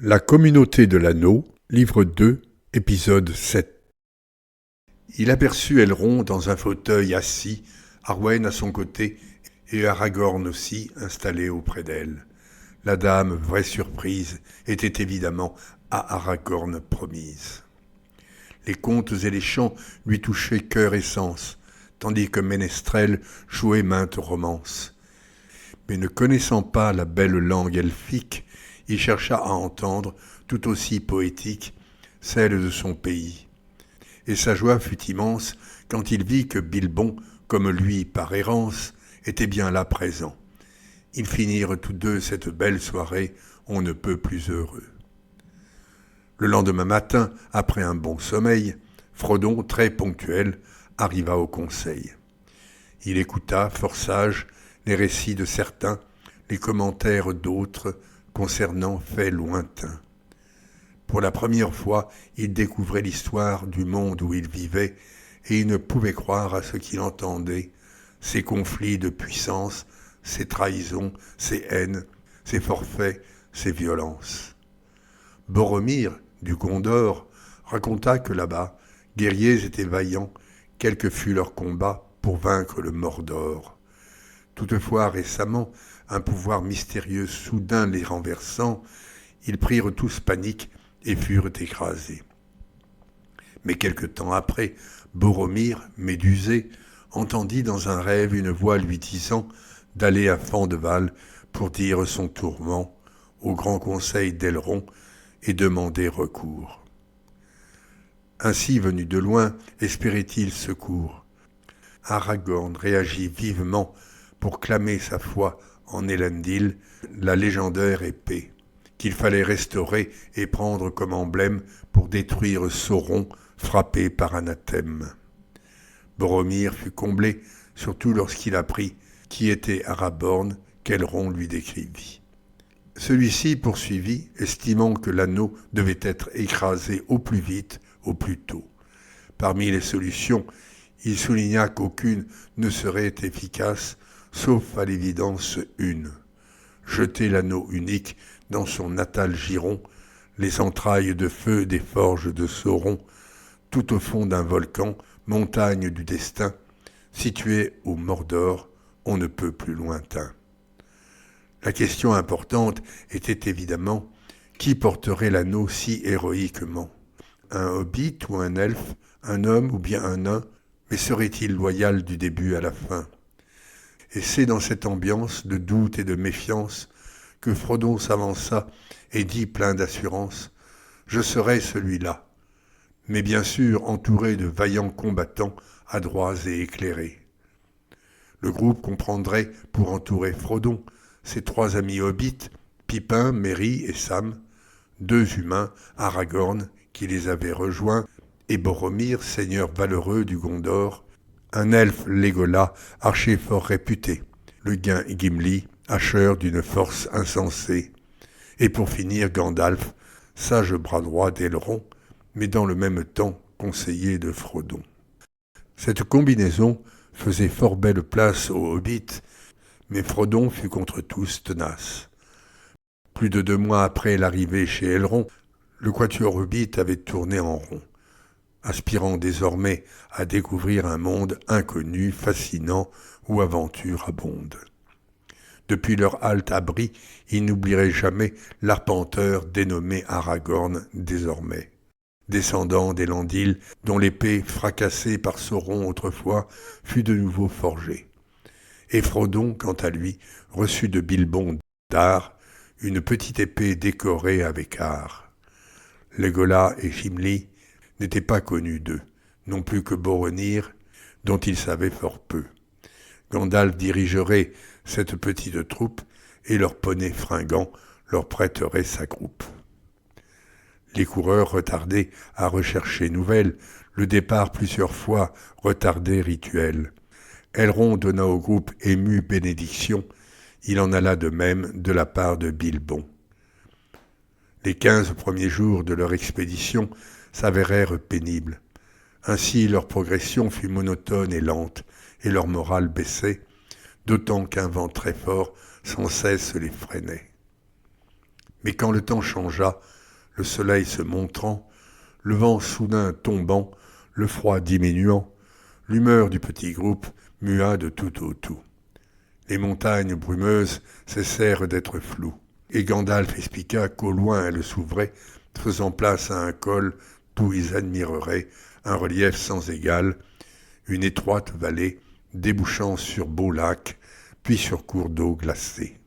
La communauté de l'anneau, livre 2, épisode 7. Il aperçut Elrond dans un fauteuil assis, Arwen à son côté et Aragorn aussi installé auprès d'elle. La dame, vraie surprise, était évidemment à Aragorn promise. Les contes et les chants lui touchaient cœur et sens, tandis que Ménestrel jouait maintes romances. Mais ne connaissant pas la belle langue elfique, il chercha à entendre, tout aussi poétique, celle de son pays. Et sa joie fut immense quand il vit que Bilbon, comme lui par errance, était bien là présent. Ils finirent tous deux cette belle soirée, on ne peut plus heureux. Le lendemain matin, après un bon sommeil, Frodon, très ponctuel, arriva au conseil. Il écouta, fort sage, les récits de certains, les commentaires d'autres, concernant faits lointains. Pour la première fois, il découvrait l'histoire du monde où il vivait, et il ne pouvait croire à ce qu'il entendait, ses conflits de puissance, ses trahisons, ses haines, ses forfaits, ses violences. Boromir, du Gondor, raconta que là-bas, guerriers étaient vaillants, quel que fût leur combat, pour vaincre le Mordor. Toutefois, récemment, un pouvoir mystérieux soudain les renversant, ils prirent tous panique et furent écrasés. Mais quelque temps après, Boromir, médusé, entendit dans un rêve une voix lui disant d'aller à Fandeval pour dire son tourment au grand conseil d'Elrond et demander recours. Ainsi venu de loin, espérait-il secours. Aragorn réagit vivement pour clamer sa foi en Elendil, la légendaire épée, qu'il fallait restaurer et prendre comme emblème pour détruire Sauron, frappé par anathème. Boromir fut comblé, surtout lorsqu'il apprit qui était Aragorn, qu'Elrond lui décrivit. Celui-ci poursuivit, estimant que l'anneau devait être écrasé au plus vite, au plus tôt. Parmi les solutions, il souligna qu'aucune ne serait efficace, sauf à l'évidence une. Jeter l'anneau unique dans son natal giron, les entrailles de feu des forges de Sauron, tout au fond d'un volcan, montagne du destin, située au Mordor, on ne peut plus lointain. La question importante était évidemment qui porterait l'anneau si héroïquement. Un hobbit ou un elfe, un homme ou bien un nain, mais serait-il loyal du début à la fin ? Et c'est dans cette ambiance de doute et de méfiance que Frodon s'avança et dit plein d'assurance « Je serai celui-là », mais bien sûr entouré de vaillants combattants adroits et éclairés. Le groupe comprendrait, pour entourer Frodon, ses trois amis hobbits, Pippin, Merry et Sam, deux humains, Aragorn, qui les avait rejoints, et Boromir, seigneur valeureux du Gondor, un elfe Legolas, archer fort réputé, le Guin Gimli, hacheur d'une force insensée, et pour finir Gandalf, sage bras droit d'Elrond, mais dans le même temps conseiller de Frodon. Cette combinaison faisait fort belle place aux hobbits, mais Frodon fut contre tous tenace. Plus de 2 mois après l'arrivée chez Elrond, le quatuor hobbit avait tourné en rond, aspirant désormais à découvrir un monde inconnu, fascinant, où aventure abonde. Depuis leur halte abri, ils n'oublieraient jamais l'arpenteur dénommé Aragorn désormais, descendant d'Elendil, dont l'épée, fracassée par Sauron autrefois, fut de nouveau forgée. Et Frodon, quant à lui, reçut de Bilbon d'Ar une petite épée décorée avec art. Legolas et Gimli n'étaient pas connus d'eux, non plus que Boromir, dont ils savaient fort peu. Gandalf dirigerait cette petite troupe, et leur poney fringant leur prêterait sa croupe. Les coureurs retardés à rechercher nouvelles, le départ plusieurs fois retardé rituel. Elrond donna au groupe ému bénédiction, il en alla de même de la part de Bilbon. Les 15 premiers jours de leur expédition s'avérèrent pénibles. Ainsi leur progression fut monotone et lente, et leur morale baissait, d'autant qu'un vent très fort sans cesse les freinait. Mais quand le temps changea, le soleil se montrant, le vent soudain tombant, le froid diminuant, l'humeur du petit groupe mua de tout au tout. Les montagnes brumeuses cessèrent d'être floues, et Gandalf expliqua qu'au loin elles s'ouvraient, faisant place à un col d'où ils admireraient un relief sans égal, une étroite vallée débouchant sur beaux lacs, puis sur cours d'eau glacés.